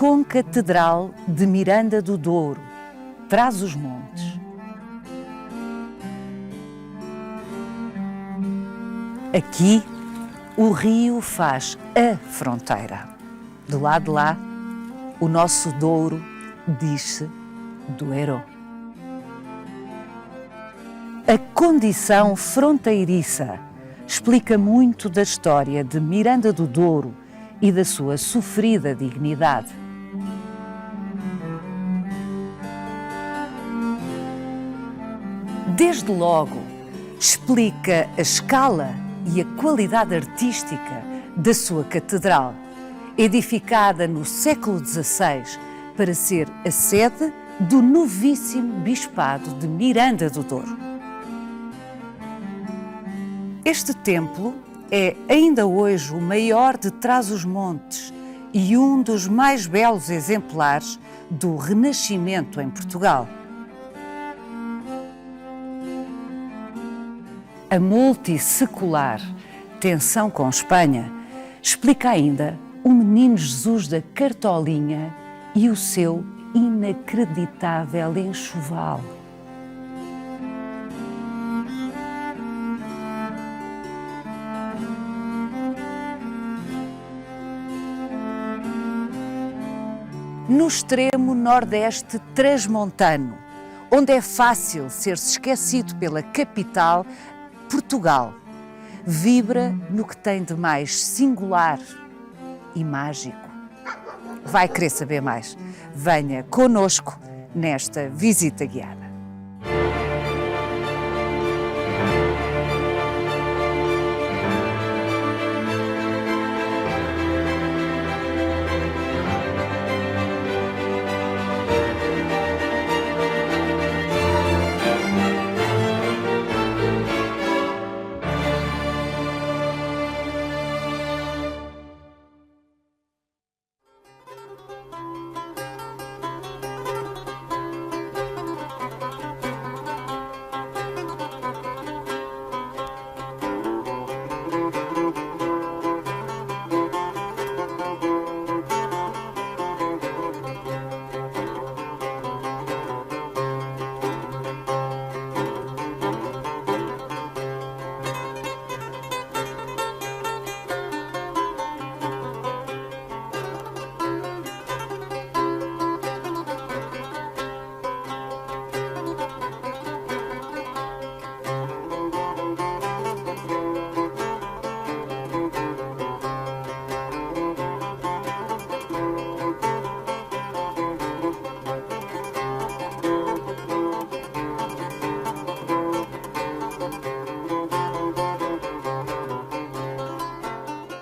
Concatedral de Miranda do Douro, Trás-os-Montes. Aqui, o rio faz a fronteira. Do lado de lá, o nosso Douro diz-se Douro. A condição fronteiriça explica muito da história de Miranda do Douro e da sua sofrida dignidade. Desde logo, explica a escala e a qualidade artística da sua catedral, edificada no século XVI para ser a sede do novíssimo Bispado de Miranda do Douro. Este templo é ainda hoje o maior de Trás-os-Montes e um dos mais belos exemplares do Renascimento em Portugal. A multissecular tensão com Espanha explica ainda o Menino Jesus da Cartolinha e o seu inacreditável enxoval. No extremo nordeste transmontano, onde é fácil ser-se esquecido pela capital, Portugal vibra no que tem de mais singular e mágico. Vai querer saber mais? Venha conosco nesta visita guiada.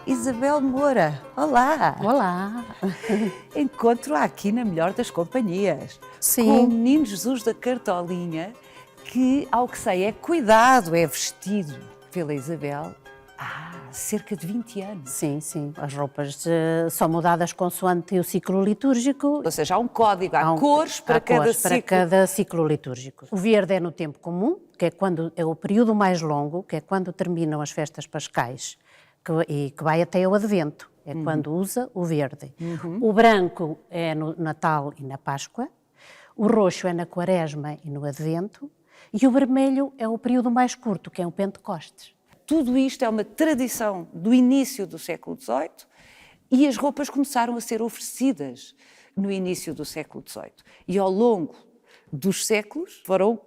Isabel Moura, olá! Olá! Encontro aqui na melhor das companhias. Sim. Com o Menino Jesus da Cartolinha, que, ao que sei, é cuidado, é vestido pela Isabel há cerca de 20 anos. Sim, sim. As roupas são mudadas consoante o ciclo litúrgico. Ou seja, há um código, há cores para cada ciclo litúrgico. O verde é no tempo comum, que é quando é o período mais longo, que é quando terminam as festas pascais, que vai até o Advento, é quando usa o verde. O branco é no Natal e na Páscoa, o roxo é na Quaresma e no Advento, e o vermelho é o período mais curto, que é o Pentecostes. Tudo isto é uma tradição do início do século XVIII e as roupas começaram a ser oferecidas no início do século XVIII. E ao longo dos séculos foram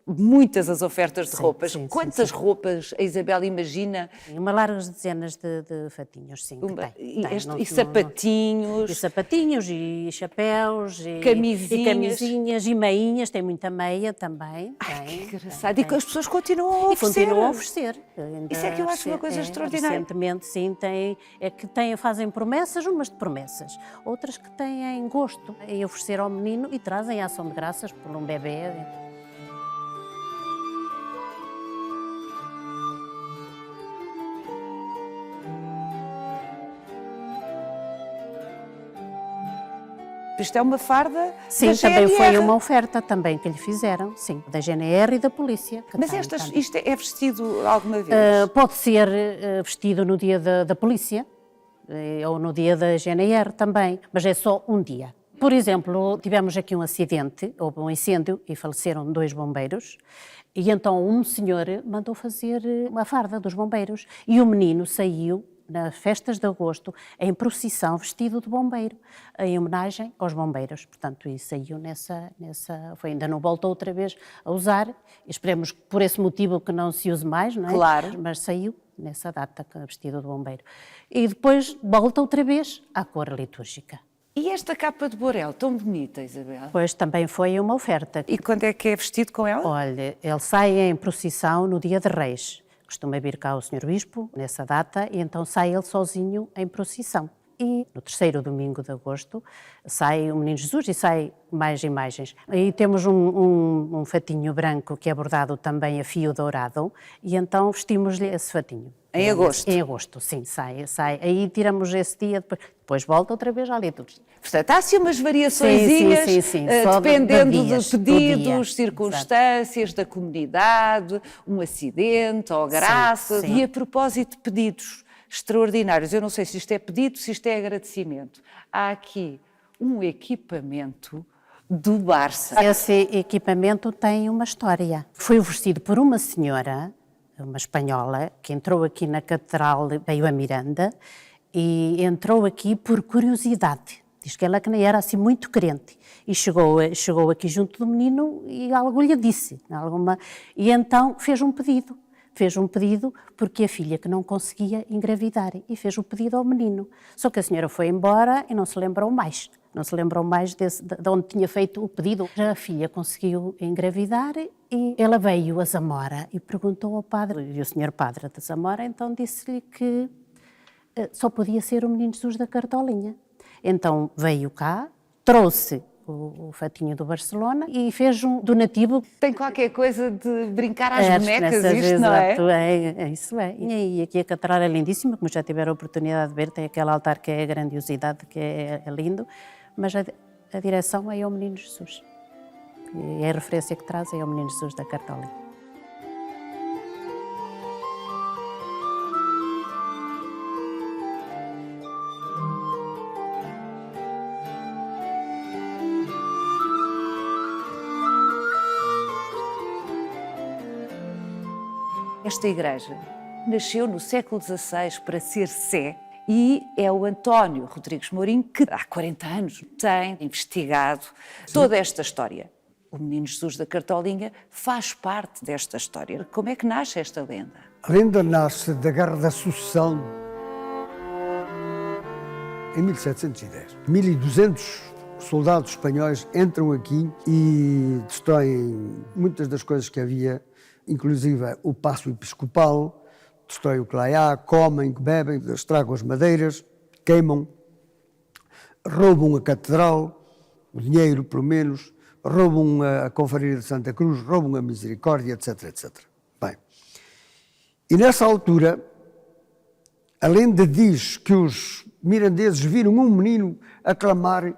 muitas as ofertas de roupas. Quantas roupas a Isabel imagina? Uma largas dezenas de fatinhos, sim. E sapatinhos. E sapatinhos, e chapéus, e camisinhas. E meinhas, tem muita meia também. Ai, que engraçado. E que as pessoas continuam a oferecer. E continuam a oferecer. Isso é que eu acho uma coisa extraordinária. Recentemente, sim, fazem promessas, umas de promessas, outras que têm gosto em oferecer ao menino e trazem a ação de graças por um bebê. Isto é uma farda. Sim, também foi uma oferta também que lhe fizeram, sim, da GNR e da polícia. Mas isto é vestido alguma vez? Pode ser vestido no dia da polícia, ou no dia da GNR também, mas é só um dia. Por exemplo, tivemos aqui um acidente, houve um incêndio e faleceram 2 bombeiros, e então um senhor mandou fazer uma farda dos bombeiros, e o menino saiu nas festas de agosto, em procissão, vestido de bombeiro, em homenagem aos bombeiros. Portanto, e saiu ainda não voltou outra vez a usar, esperemos por esse motivo que não se use mais, não é? Claro. Mas saiu nessa data vestido de bombeiro. E depois volta outra vez à cor litúrgica. E esta capa de Borel, tão bonita, Isabel? Pois também foi uma oferta. E quando é que é vestido com ela? Olha, ele sai em procissão no dia de Reis. Costuma vir cá o Sr. Bispo, nessa data, e então sai ele sozinho em procissão. E no 3º domingo de agosto sai o Menino Jesus e sai mais imagens. Aí temos um fatinho branco que é bordado também a fio dourado, e então vestimos-lhe esse fatinho. Em agosto? Em agosto, sim, sai. Aí tiramos esse dia, depois volta outra vez à liturgia. Portanto, há sim umas variaçõezinhas, sim. Dependendo dias, de pedidos, circunstâncias, da comunidade, um acidente ou graça. Sim. E a propósito de pedidos extraordinários, eu não sei se isto é pedido, se isto é agradecimento. Há aqui um equipamento do Barça. Esse equipamento tem uma história. Foi oferecido por uma senhora, uma espanhola, que entrou aqui na Catedral, veio a Miranda, e entrou aqui por curiosidade. Diz que ela que nem era assim muito crente. E chegou aqui junto do menino e algo lhe disse. E então fez um pedido. Fez um pedido porque a filha que não conseguia engravidar. E fez o pedido ao menino. Só que a senhora foi embora e não se lembrou mais. Não se lembrou mais de onde tinha feito o pedido. A filha conseguiu engravidar e ela veio a Zamora e perguntou ao padre. E o senhor padre de Zamora então disse-lhe que só podia ser o Menino Jesus da Cartolinha. Então veio cá, trouxe o fatinho do Barcelona e fez um donativo. Tem qualquer coisa de brincar às bonecas, isto, não é? Isso é. E aqui a catedral é lindíssima, como já tiveram a oportunidade de ver, tem aquele altar que é a grandiosidade, que é lindo, mas a direção é ao Menino Jesus. E a referência que traz é ao Menino Jesus da Cartolinha. Esta igreja nasceu no século XVI para ser sé e é o António Rodrigues Mourinho que há 40 anos tem investigado toda esta história. O Menino Jesus da Cartolinha faz parte desta história. Como é que nasce esta lenda? A lenda nasce da Guerra da Sucessão em 1710. 1.200 soldados espanhóis entram aqui e destroem muitas das coisas que havia, inclusive o paço episcopal, destroem o que lá há, comem, bebem, estragam as madeiras, queimam, roubam a catedral, o dinheiro pelo menos, roubam a confraria de Santa Cruz, roubam a misericórdia, etc, etc. Bem, e nessa altura, a lenda diz que os mirandeses viram um menino a clamar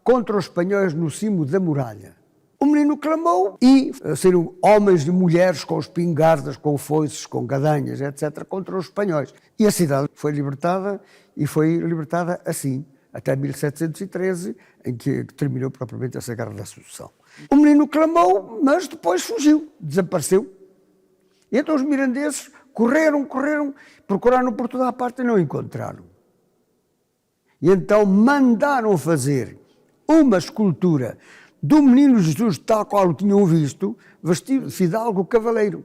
contra os espanhóis no cimo da muralha. O menino clamou e saíram homens e mulheres com espingardas, com foices, com gadanhas, etc., contra os espanhóis. E a cidade foi libertada, e foi libertada assim, até 1713, em que terminou propriamente essa Guerra da Sucessão. O menino clamou, mas depois fugiu, desapareceu. E então os mirandeses correram, procuraram por toda a parte e não encontraram. E então mandaram fazer uma escultura do Menino Jesus, tal qual o tinham visto, vestido de fidalgo cavaleiro.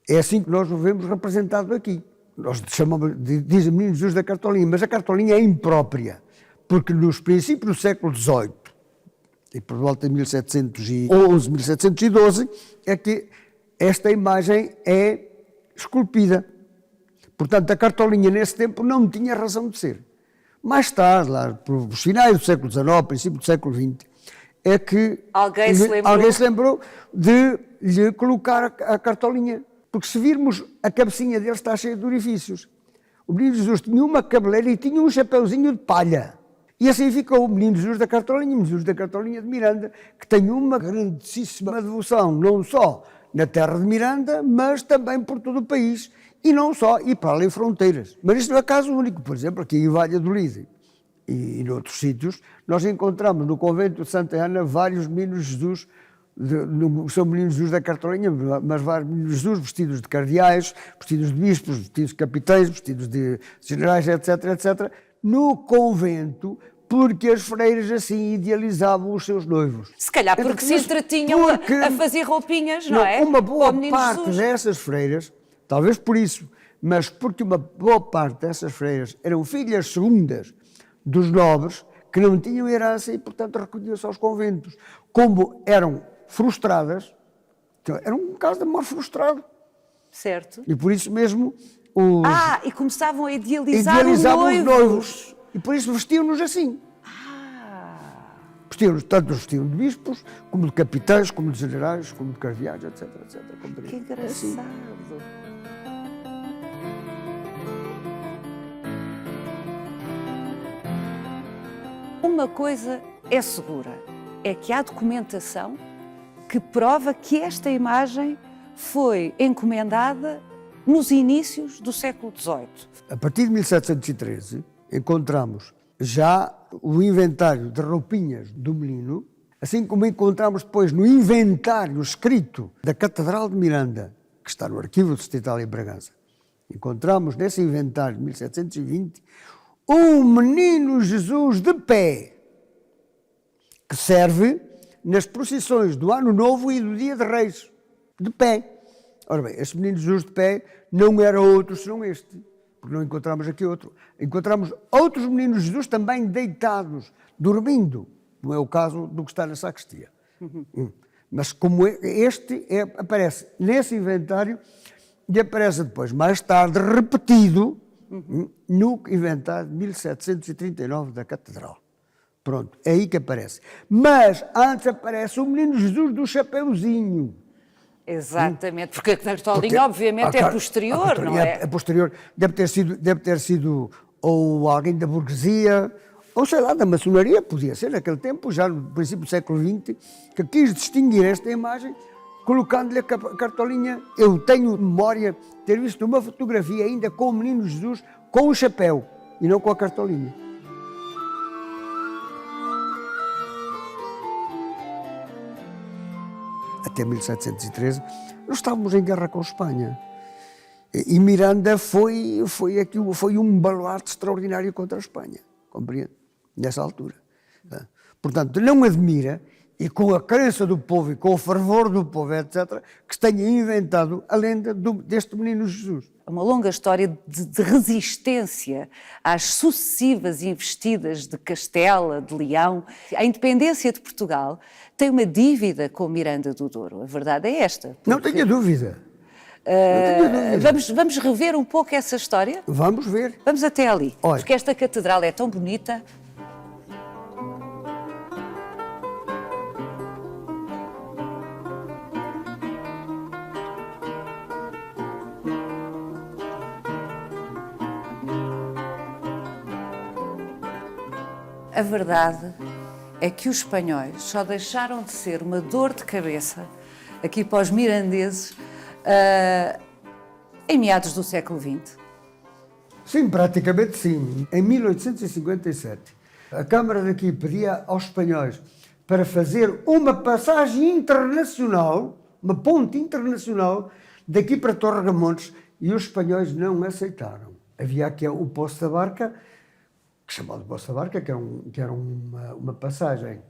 É assim que nós o vemos representado aqui. Nós chamamos, diz o Menino Jesus da Cartolinha, mas a Cartolinha é imprópria, porque nos princípios do século XVIII, e por volta de 1711, 1712, é que esta imagem é esculpida. Portanto, a Cartolinha nesse tempo não tinha razão de ser. Mais tarde, lá pelos finais do século XIX, princípio do século XX, é que alguém se lembrou de lhe colocar a Cartolinha. Porque se virmos, a cabecinha dele está cheia de orifícios. O Menino Jesus tinha uma cabeleira e tinha um chapeuzinho de palha. E assim ficou o Menino Jesus da Cartolinha, o Menino Jesus da Cartolinha de Miranda, que tem uma grandíssima devoção, não só na terra de Miranda, mas também por todo o país. E não só, e para além fronteiras. Mas isto não é caso único. Por exemplo, aqui em Valladolid e noutros sítios, nós encontramos no convento de Santa Ana vários meninos Jesus, são meninos Jesus da Cartolinha, mas vários meninos Jesus vestidos de cardeais, vestidos de bispos, vestidos de capitães, vestidos de generais, etc., etc., no convento, porque as freiras assim idealizavam os seus noivos. Se calhar porque se entretinham a fazer roupinhas, não é? Uma boa Para o parte Jesus. dessas freiras, talvez por isso, mas porque uma boa parte dessas freiras eram filhas segundas dos nobres que não tinham herança e, portanto, recolhiam-se aos conventos. Como eram frustradas, então, era um caso de amor frustrado. Certo. E por isso mesmo E começavam a idealizar os idealizavam noivos. os noivos. E por isso vestiam-nos assim. Vestiam-nos, tanto vestiam de bispos, como de capitães, como de generais, como de cardeais, etc. etc. Que engraçado. Assim. Uma coisa é segura, é que há documentação que prova que esta imagem foi encomendada nos inícios do século XVIII. A partir de 1713, encontramos já o inventário de roupinhas do menino, assim como encontramos depois no inventário escrito da Catedral de Miranda, que está no arquivo de Itália em Bragança. Encontramos nesse inventário de 1720 um menino Jesus de pé, que serve nas procissões do Ano Novo e do Dia de Reis, de pé. Ora bem, este menino Jesus de pé não era outro senão este, porque não encontramos aqui outro. Encontramos outros meninos Jesus também deitados, dormindo. Não é o caso do que está na sacristia. Mas como este aparece nesse inventário e aparece depois, mais tarde, repetido no inventário de 1739 da Catedral. Pronto, é aí que aparece. Mas antes aparece o menino Jesus do chapeuzinho. Exatamente, porque a cartolinha obviamente é posterior, não é? É posterior, deve ter sido ou alguém da burguesia, ou sei lá, da maçonaria, podia ser naquele tempo, já no princípio do século XX, que quis distinguir esta imagem, colocando-lhe a cartolinha. Eu tenho memória de ter visto uma fotografia ainda com o menino Jesus com o chapéu e não com a cartolinha. Até 1713, nós estávamos em guerra com a Espanha. E Miranda foi um baluarte extraordinário contra a Espanha, compreende? Nessa altura. Portanto, não admira, e com a crença do povo e com o fervor do povo, etc., que se tenha inventado a lenda deste menino Jesus. Uma longa história de resistência às sucessivas investidas de Castela, de Leão. A independência de Portugal tem uma dívida com Miranda do Douro. A verdade é esta. Não tenho dúvida. Vamos rever um pouco essa história? Vamos ver. Vamos até ali. Olha. Porque esta catedral é tão bonita. A verdade é que os espanhóis só deixaram de ser uma dor de cabeça aqui para os mirandeses em meados do século XX. Sim, praticamente sim. Em 1857, a Câmara daqui pedia aos espanhóis para fazer uma passagem internacional, uma ponte internacional, daqui para Torregamontes, e os espanhóis não aceitaram. Havia aqui o Poço da Barca, chamado Poço da Barca, que era uma passagem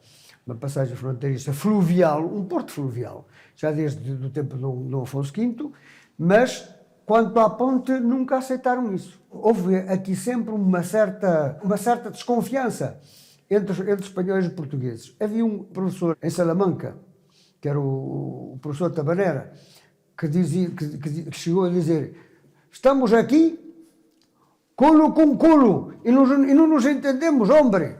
fronteiriça fluvial, um porto fluvial, já desde o tempo de Dom Afonso V, mas quanto à ponte nunca aceitaram isso. Houve aqui sempre uma certa desconfiança entre espanhóis e portugueses. Havia um professor em Salamanca, que era o professor Tabanera, que chegou a dizer: estamos aqui culo com culo, e não nos entendemos, homem.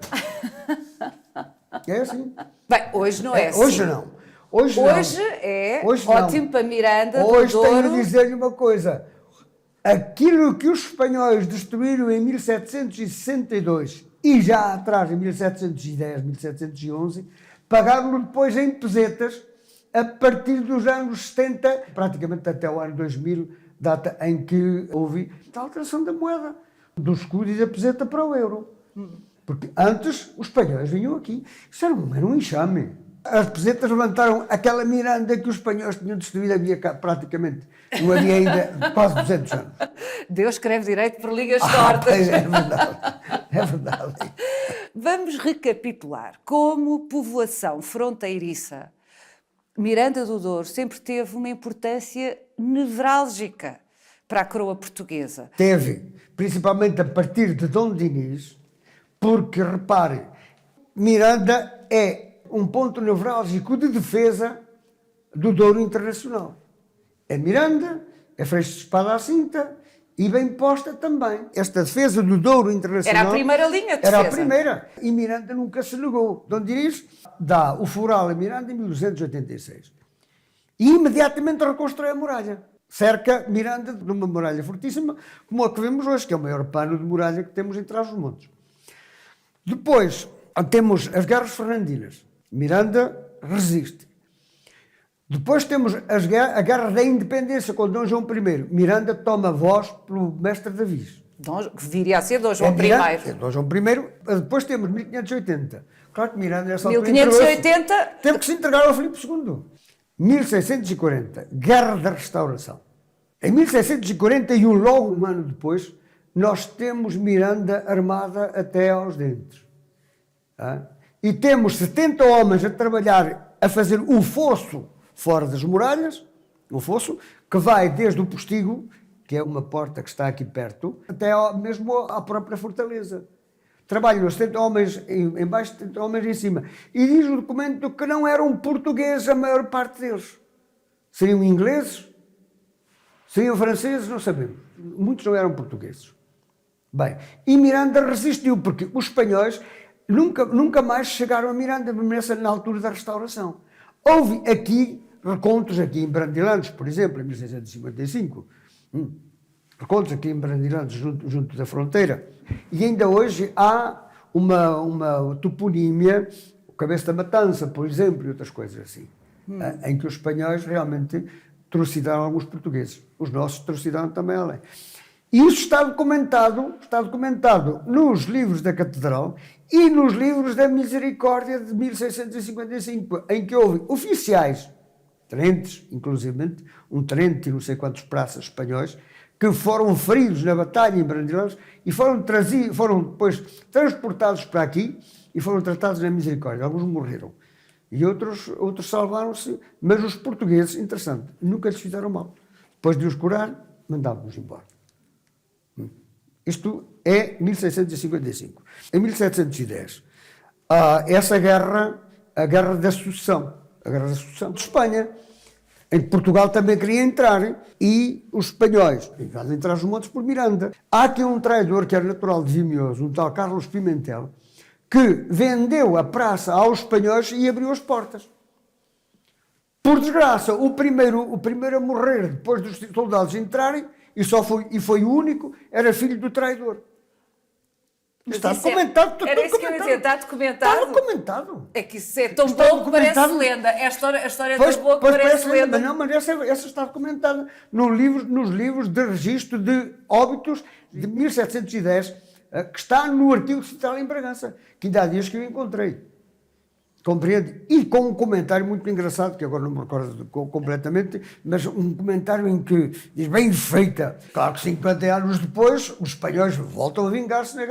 É assim. Bem, hoje não é assim. Hoje não. Hoje é ótimo para Miranda do Hoje Douro. tenho de dizer-lhe uma coisa. Aquilo que os espanhóis destruíram em 1762 e já atrás, em 1710, 1711, pagaram-no depois em pesetas a partir dos anos 70, praticamente até o ano 2000, data em que houve a alteração da moeda, do escudo e da peseta para o euro. Porque antes os espanhóis vinham aqui. Isso era um enxame. As pesetas levantaram aquela Miranda que os espanhóis tinham destruído, havia cá praticamente, não havia ainda quase 200 anos. Deus escreve direito por ligas tortas. É verdade, é verdade. Vamos recapitular. Como povoação fronteiriça, Miranda do Douro sempre teve uma importância nevrálgica para a coroa portuguesa. Teve, principalmente a partir de Dom Dinis, porque, repare, Miranda é um ponto nevrálgico de defesa do Douro Internacional. É Miranda, é Freixo de Espada à Cinta e bem posta também. Esta defesa do Douro Internacional... Era a primeira linha de defesa. Era a primeira. E Miranda nunca se negou. Dom Dinis dá o foral a Miranda em 1286. E imediatamente reconstrói a muralha. Cerca Miranda de uma muralha fortíssima, como a que vemos hoje, que é o maior pano de muralha que temos em Trás-os-Montes. Depois, temos as guerras fernandinas. Miranda resiste. Depois temos a guerra da independência com Dom João I. Miranda toma voz pelo mestre Davis. Que viria a ser Dom João I. Dom João I. Depois temos 1580. Claro que Miranda nessa altura 1580... teve que se entregar ao Filipe II. 1640, Guerra da Restauração. Em 1641, logo um ano depois, nós temos Miranda armada até aos dentes. E temos 70 homens a trabalhar, a fazer o fosso fora das muralhas, um fosso que vai desde o postigo, que é uma porta que está aqui perto, até mesmo à própria fortaleza. Trabalham 70 homens em baixo, 70 homens em cima. E diz o documento que não eram portugueses a maior parte deles. Seriam ingleses, seriam franceses, não sabemos. Muitos não eram portugueses. Bem, e Miranda resistiu, porque os espanhóis nunca mais chegaram a Miranda, na altura da restauração. Houve aqui recontros aqui em Brandilanes, por exemplo, em 1655, recontros aqui em Brandilanes, junto da fronteira, e ainda hoje há uma toponímia, o Cabeça da Matança, por exemplo, e outras coisas assim, em que os espanhóis realmente trucidaram alguns portugueses. Os nossos trucidaram também além. E isso está documentado nos livros da Catedral e nos livros da Misericórdia de 1655, em que houve oficiais, tenentes, inclusivamente, um tenente e não sei quantos praças espanhóis, que foram feridos na batalha em Brandilanes e foram depois transportados para aqui e foram tratados na Misericórdia. Alguns morreram e outros salvaram-se, mas os portugueses, interessante, nunca lhes fizeram mal. Depois de os curar, mandavam-nos embora. Isto é 1655. Em 1710, há essa guerra, a Guerra da Sucessão, de Espanha, em que Portugal também queria entrar, e os espanhóis invadem Trás-os-Montes por Miranda. Há aqui um traidor que era natural de Vimioso, um tal Carlos Pimentel, que vendeu a praça aos espanhóis e abriu as portas. Por desgraça, o primeiro a morrer depois dos soldados entrarem, e foi o único, era filho do traidor. Está documentado. Era isso que eu ia dizer, está documentado? Está documentado. É que isso é tão bom que parece lenda. A história é tão boa que parece lenda. Mas essa está documentada nos livros de registro de óbitos de 1710, que está no artigo central em Bragança, que ainda há dias que eu encontrei. Compreende? E com um comentário muito engraçado, que agora não me recordo completamente, mas um comentário em que diz, bem feita. Claro que 50 anos depois, os espanhóis voltam a vingar-se na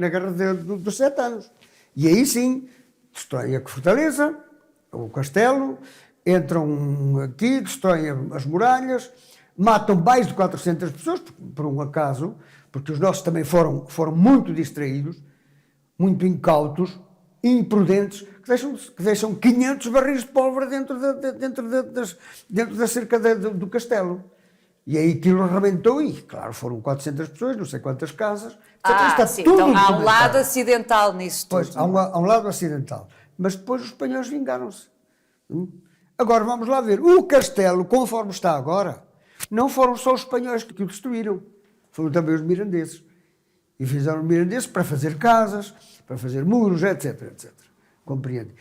guerra dos 7 anos. E aí sim, destroem a fortaleza, o castelo, entram aqui, destroem as muralhas, matam mais de 400 pessoas, por um acaso, porque os nossos também foram muito distraídos, muito incautos, imprudentes, que deixam 500 barris de pólvora dentro da cerca do castelo. E aí aquilo arrebentou e, claro, foram 400 pessoas, não sei quantas casas. Está sim, tudo então há um lado acidental nisso tudo. Pois, há um lado acidental. Mas depois os espanhóis vingaram-se. Agora vamos lá ver. O castelo, conforme está agora, não foram só os espanhóis que o destruíram, foram também os mirandeses. E fizeram os mirandeses para fazer casas, para fazer muros, etc, etc. Compreende?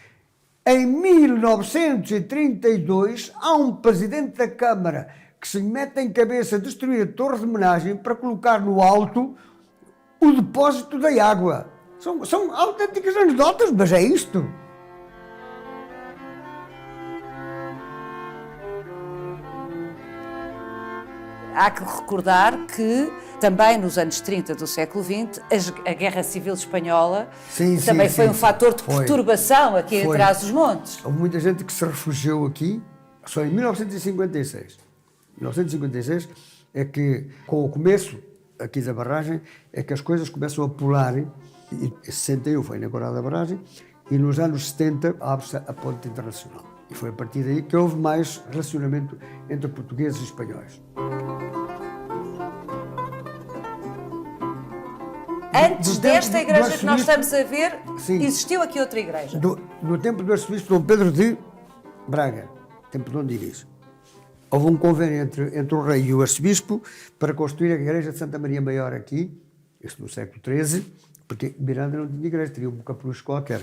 Em 1932, há um presidente da Câmara que se mete em cabeça destruir a torre de homenagem para colocar no alto o depósito da água. São autênticas anedotas, mas é isto. Há que recordar que também nos anos 30 do século XX a Guerra Civil Espanhola também foi um fator de perturbação aqui em Trás-os-Montes. Houve muita gente que se refugiou aqui só em 1956. 1956 é que, com o começo aqui da barragem, é que as coisas começam a pular. E em 61 foi inaugurada a barragem e nos anos 70 abre-se a ponte internacional. E foi a partir daí que houve mais relacionamento entre portugueses e espanhóis. Antes desta igreja que nós estamos a ver, sim, existiu aqui outra igreja. No tempo do arcebispo Dom Pedro de Braga, tempo de Dom Dinis, houve um convênio entre o rei e o arcebispo para construir a igreja de Santa Maria Maior aqui, isto no século XIII, porque Miranda não tinha igreja, teria um capelucho qualquer.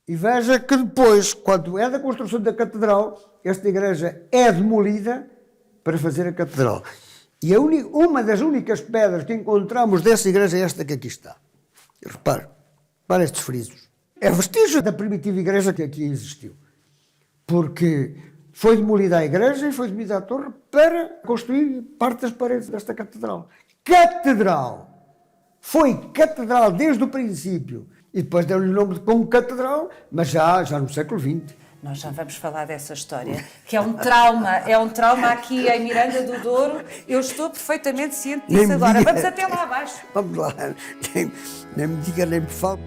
E veja que depois, quando é da construção da catedral, esta igreja é demolida para fazer a catedral. E uma das únicas pedras que encontramos dessa igreja é esta que aqui está. Repare estes frisos. É vestígio da primitiva igreja que aqui existiu. Porque foi demolida a igreja e foi demolida a torre para construir parte das paredes desta catedral. Catedral! Foi catedral desde o princípio. E depois deu-lhe o nome de concatedral, mas já no século XX. Nós já vamos falar dessa história, que é um trauma aqui em Miranda do Douro. Eu estou perfeitamente ciente disso agora. Vamos até lá abaixo. Vamos lá, nem me diga, nem me fale.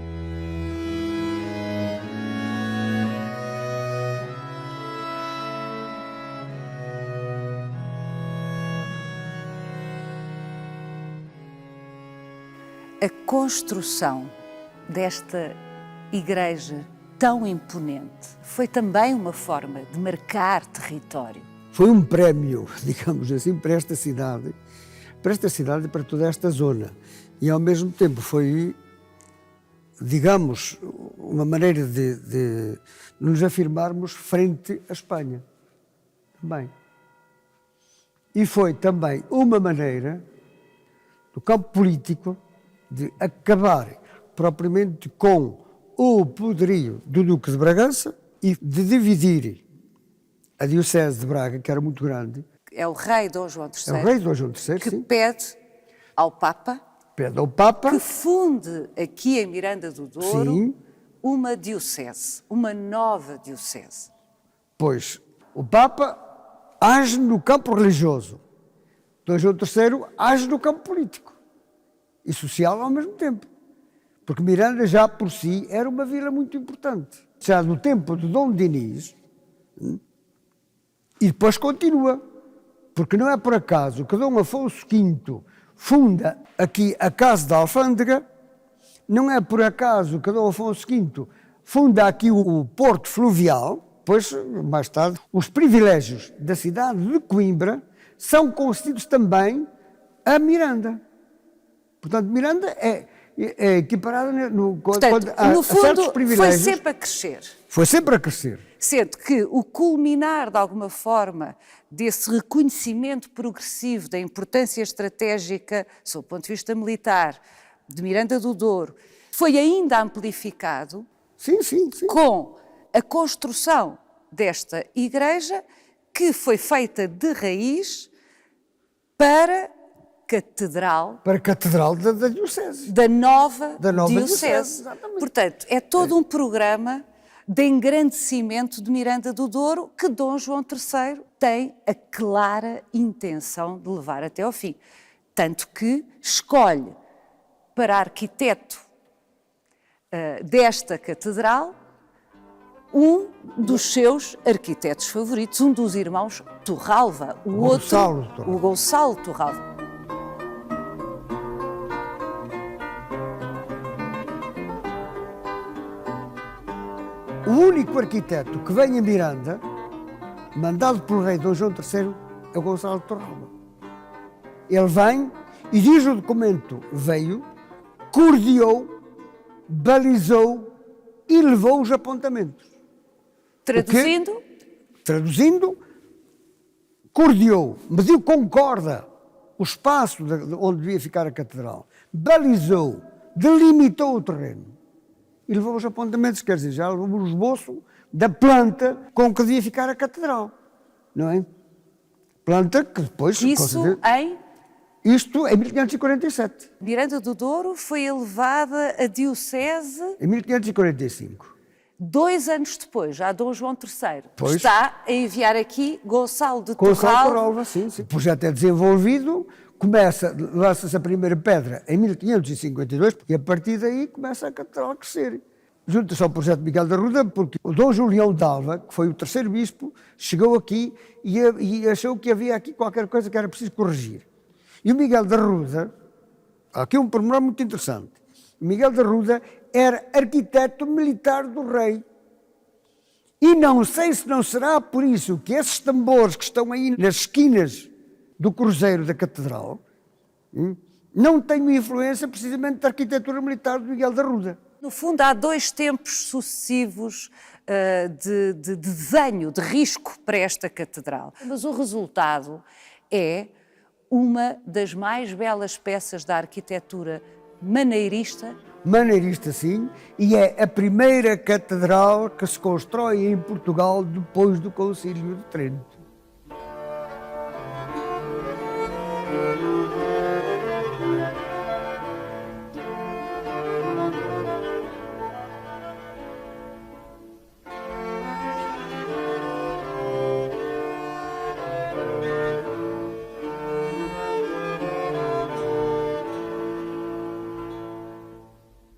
A construção desta igreja tão imponente foi também uma forma de marcar território. Foi um prémio, digamos assim, para esta cidade e para toda esta zona. E ao mesmo tempo foi, digamos, uma maneira de nos afirmarmos frente à Espanha. Também. E foi também uma maneira, do campo político, de acabar propriamente com o poderio do Duque de Bragança e de dividir a Diocese de Braga, que era muito grande. É o rei Dom João III, é o rei Dom João III que sim, pede ao Papa que funde aqui em Miranda do Douro sim, uma diocese, uma nova diocese. Pois, o Papa age no campo religioso, Dom João III age no campo político e social ao mesmo tempo. Porque Miranda já por si era uma vila muito importante. Já no tempo de Dom Dinis, e depois continua, porque não é por acaso que Dom Afonso V funda aqui a Casa da Alfândega, não é por acaso que Dom Afonso V funda aqui o Porto Fluvial, pois mais tarde os privilégios da cidade de Coimbra são concedidos também a Miranda. Portanto, Miranda é equiparada no fundo, foi sempre a crescer. Foi sempre a crescer. Sendo que o culminar, de alguma forma, desse reconhecimento progressivo da importância estratégica, sob o ponto de vista militar, de Miranda do Douro, foi ainda amplificado sim. com a construção desta igreja, que foi feita de raiz para catedral da Diocese. Da nova Diocese. Portanto, é todo um programa de engrandecimento de Miranda do Douro que Dom João III tem a clara intenção de levar até ao fim. Tanto que escolhe para arquiteto desta catedral um dos seus arquitetos favoritos, um dos irmãos Torralva, o Gonçalo Torralva. O único arquiteto que vem a Miranda, mandado pelo rei Dom João III, é o Gonçalo Torralva. Ele vem e diz o documento, veio, cordeou, balizou e levou os apontamentos. Traduzindo, cordeou, mediu com corda o espaço onde devia ficar a catedral, balizou, delimitou o terreno e levou os apontamentos, quer dizer, já levou o esboço da planta com que devia ficar a catedral, não é? Planta que depois... Isso em... Isto em 1547. Miranda do Douro foi elevada a diocese... Em 1545. 2 anos depois, já Dom João III Pois. está a enviar aqui Gonçalo de Gonçalo Torralva. Torralva, sim. O projeto é desenvolvido, lança-se a primeira pedra em 1552 e a partir daí começa a catedral a crescer. Junta-se ao projeto de Miguel de Arruda porque o Dom Julião de Alva, que foi o terceiro bispo, chegou aqui e achou que havia aqui qualquer coisa que era preciso corrigir. E o Miguel de Arruda, aqui um pormenor muito interessante, o Miguel de Arruda era arquiteto militar do rei. E não sei se não será por isso que esses tambores que estão aí nas esquinas do cruzeiro da catedral não têm influência precisamente da arquitetura militar do Miguel de Arruda. No fundo, há 2 tempos sucessivos de desenho, de risco para esta catedral. Mas o resultado é uma das mais belas peças da arquitetura maneirista. Maneirista, sim, e é a primeira catedral que se constrói em Portugal depois do Concílio de Trento.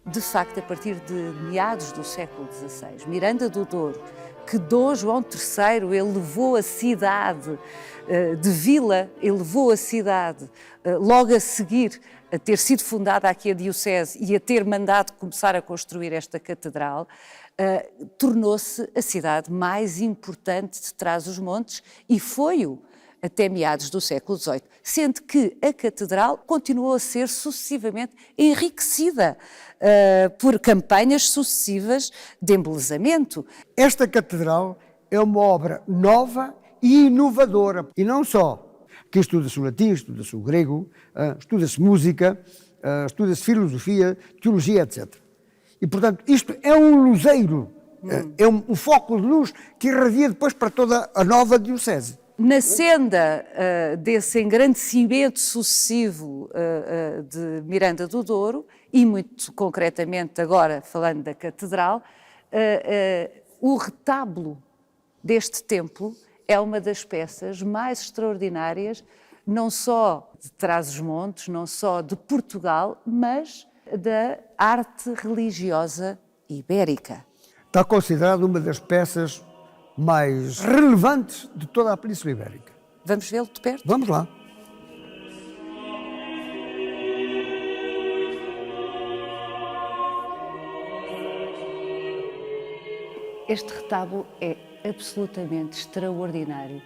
De facto, a partir de meados do século XVI, Miranda do Douro, que Dom João III elevou a cidade de vila, elevou a cidade logo a seguir a ter sido fundada aqui a diocese e a ter mandado começar a construir esta catedral, tornou-se a cidade mais importante de Trás-os-Montes e foi-o até meados do século XVIII, sendo que a catedral continuou a ser sucessivamente enriquecida por campanhas sucessivas de embelezamento. Esta catedral é uma obra nova e inovadora. E não só. Aqui estuda-se o latim, estuda-se o grego, estuda-se música, estuda-se filosofia, teologia, etc. E, portanto, isto é um luzeiro, é um foco de luz que irradia depois para toda a nova diocese. Na senda desse engrandecimento sucessivo de Miranda do Douro, e muito concretamente agora falando da catedral, o retábulo deste templo é uma das peças mais extraordinárias, não só de Trás-os-Montes, não só de Portugal, mas da arte religiosa ibérica. Está considerado uma das peças mais relevantes de toda a Península Ibérica. Vamos vê-lo de perto? Vamos lá. Este retábulo é absolutamente extraordinário.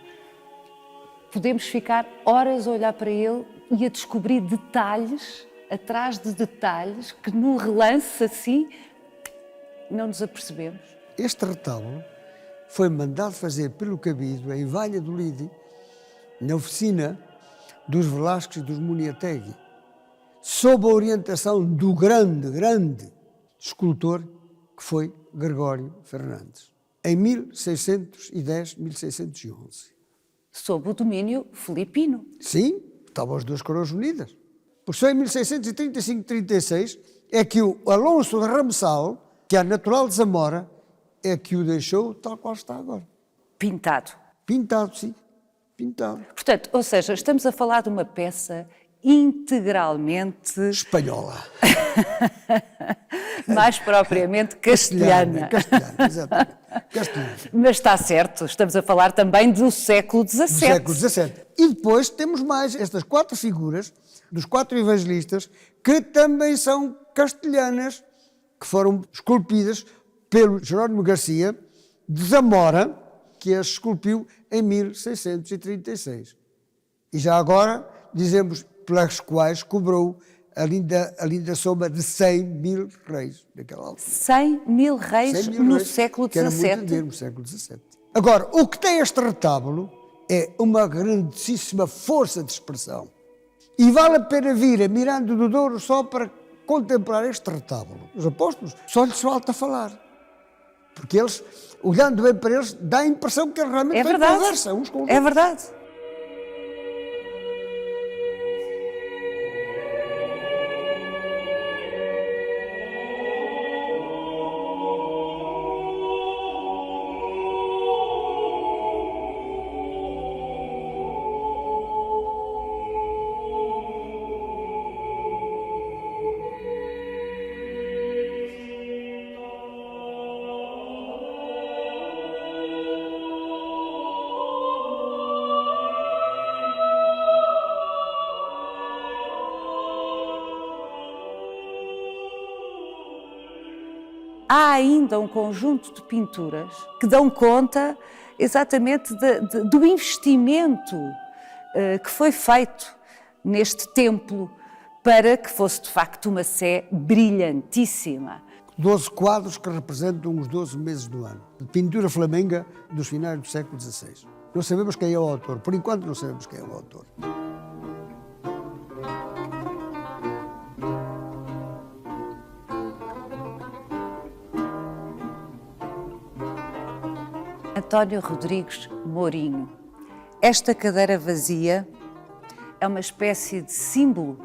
Podemos ficar horas a olhar para ele e a descobrir detalhes, atrás de detalhes, que num relance assim não nos apercebemos. Este retábulo foi mandado fazer pelo Cabido em Valladolid, na oficina dos Velázquez e dos Muniategui, sob a orientação do grande escultor que foi Gregório Fernandes, em 1610, 1611. Sob o domínio filipino. Sim, estavam as duas coroas unidas. Por só em 1635-36 é que o Alonso de Ramsal, que é natural de Zamora, é que o deixou tal qual está agora. Pintado. Pintado, sim. Pintado. Portanto, ou seja, estamos a falar de uma peça integralmente... Espanhola. Mais propriamente castelhana. Castelhana, exatamente. Castelhana. Mas está certo, estamos a falar também do século XVII. Do século XVII. E depois temos mais estas 4 figuras dos 4 evangelistas que também são castelhanas, que foram esculpidas pelo Jerónimo Garcia de Zamora, que as esculpiu em 1636. E já agora dizemos pelas quais cobrou a linda soma de 100.000 reis naquela altura. 100.000 reis no século Que era muito XVII. dinheiro no século XVII. Agora, o que tem este retábulo é uma grandíssima força de expressão. E vale a pena vir a Miranda do Douro só para contemplar este retábulo. Os apóstolos só lhes falta falar. Porque eles, olhando bem para eles, dá a impressão que eles realmente têm conversa uns com os outros. É verdade. Há ainda um conjunto de pinturas que dão conta exatamente do investimento que foi feito neste templo para que fosse de facto uma sé brilhantíssima. 12 quadros que representam os 12 meses do ano. De pintura flamenga dos finais do século XVI. Não sabemos quem é o autor. Por enquanto não sabemos quem é o autor. António Rodrigues Mourinho. Esta cadeira vazia é uma espécie de símbolo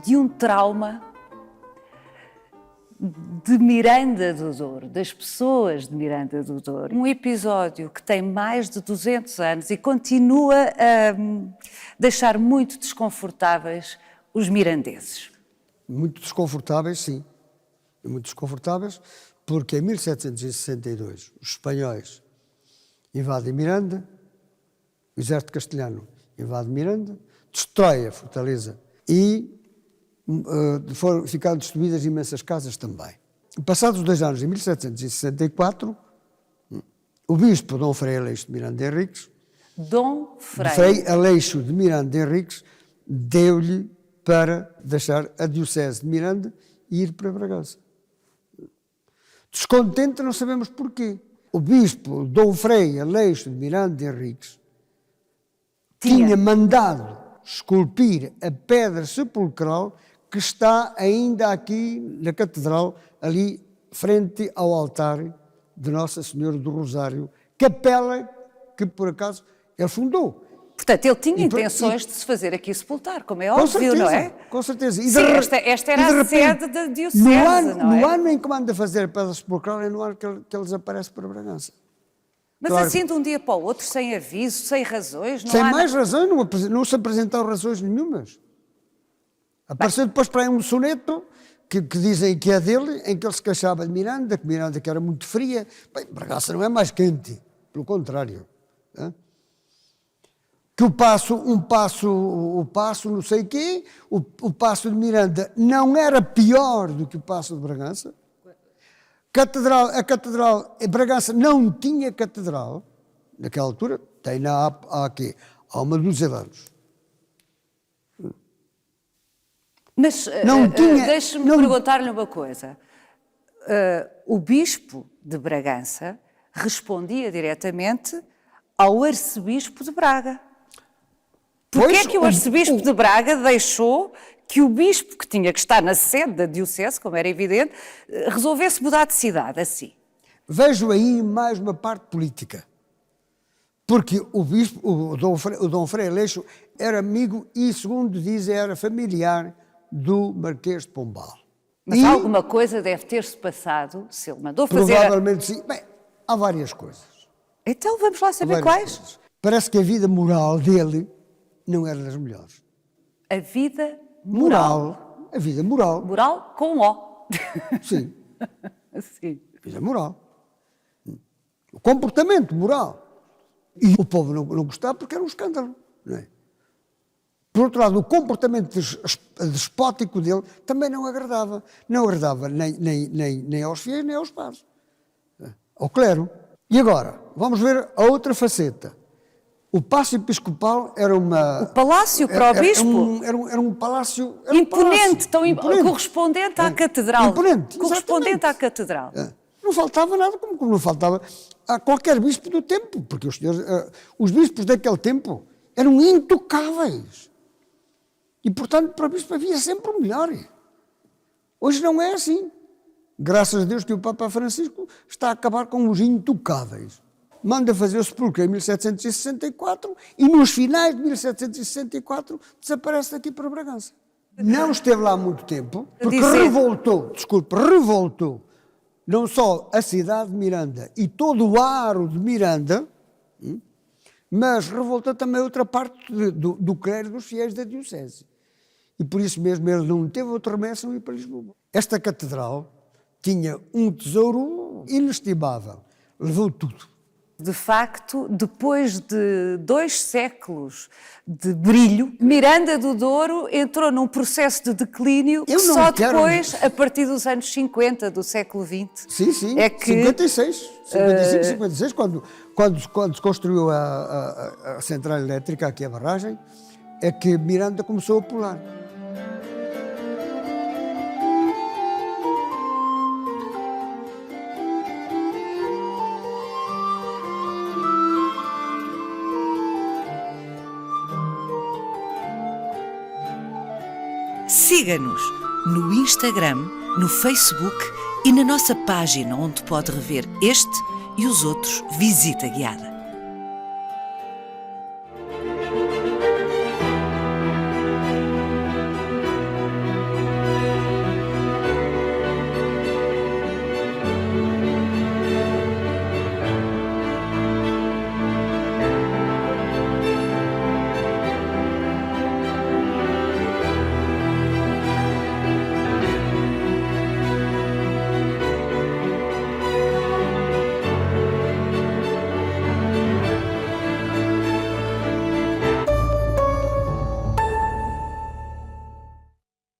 de um trauma de Miranda do Douro, das pessoas de Miranda do Douro. Um episódio que tem mais de 200 anos e continua a deixar muito desconfortáveis os mirandeses. Muito desconfortáveis, sim. Muito desconfortáveis, porque em 1762 os espanhóis invadem Miranda, o exército castelhano invade Miranda, destrói a fortaleza e ficaram destruídas imensas casas também. Passados 2 anos, em 1764, o bispo Dom Frei Aleixo de Miranda de Henriques, Frei Aleixo de Miranda de Henriques, deu-lhe para deixar a diocese de Miranda e ir para Bragança. Descontente, não sabemos porquê. O bispo Dom Frei Aleixo de Miranda de Henriques tinha mandado esculpir a pedra sepulcral que está ainda aqui na catedral, ali frente ao altar de Nossa Senhora do Rosário, capela que por acaso ele fundou. Portanto, ele tinha intenções de se fazer aqui sepultar, como é óbvio, não é? Com certeza. Sim, esta era a sede da diocese, não é? No ano em que manda fazer a pedra sepulcral é no ano que ele desaparece para Bragança. Mas claro, assim de um dia para o outro, sem aviso, sem razões? Sem mais razões, não se apresentaram razões nenhumas. Apareceu depois para aí um soneto que dizem que é dele, em que ele se queixava de Miranda, que Miranda que era muito fria. Bem, Bragança não é mais quente, pelo contrário. Que o passo não sei quê, o passo de Miranda não era pior do que o passo de Bragança. A catedral, Bragança não tinha catedral, naquela altura, tem há uma dúzia de anos. Mas deixe-me perguntar-lhe uma coisa. O bispo de Bragança respondia diretamente ao arcebispo de Braga. Porquê é que o arcebispo de Braga deixou que o bispo, que tinha que estar na sede da diocese, como era evidente, resolvesse mudar de cidade assim? Vejo aí mais uma parte política. Porque o bispo, o Dom Frei Aleixo, era amigo e, segundo dizem, era familiar do Marquês de Pombal. Mas alguma coisa deve ter-se passado, se ele mandou fazer... Provavelmente sim. Bem, há várias coisas. Então vamos lá saber quais. Coisas. Parece que a vida moral dele não era das melhores. A vida moral. A vida moral. Moral com O. Sim. Sim. A vida moral. O comportamento moral. E o povo não gostava porque era um escândalo, não é? Por outro lado, o comportamento despótico dele também não agradava. Não agradava nem aos fiéis, nem aos padres. Ao clero. E agora, vamos ver a outra faceta. O Paço Episcopal era uma... O palácio para o bispo? Era um palácio... Imponente, correspondente à catedral. Imponente, correspondente à catedral. Não faltava nada, como não faltava a qualquer bispo do tempo, porque os bispos daquele tempo eram intocáveis. E, portanto, para o bispo havia sempre o melhor. Hoje não é assim. Graças a Deus que o Papa Francisco está a acabar com os intocáveis. Manda fazer o sepulcro em 1764 e nos finais de 1764 desaparece daqui para Bragança. Não esteve lá muito tempo, porque revoltou não só a cidade de Miranda e todo o aro de Miranda, mas revoltou também outra parte do clero dos fiéis da diocese. E por isso mesmo ele não teve outro remédio a ir para Lisboa. Esta catedral tinha um tesouro inestimável, levou tudo. De facto, depois de 2 séculos de brilho, Miranda do Douro entrou num processo de declínio que só depois, a partir dos anos 50 do século XX, sim, é que... 56, quando se construiu a central elétrica, aqui a barragem, é que Miranda começou a pular. Siga-nos no Instagram, no Facebook e na nossa página onde pode rever este e os outros Visita Guiada.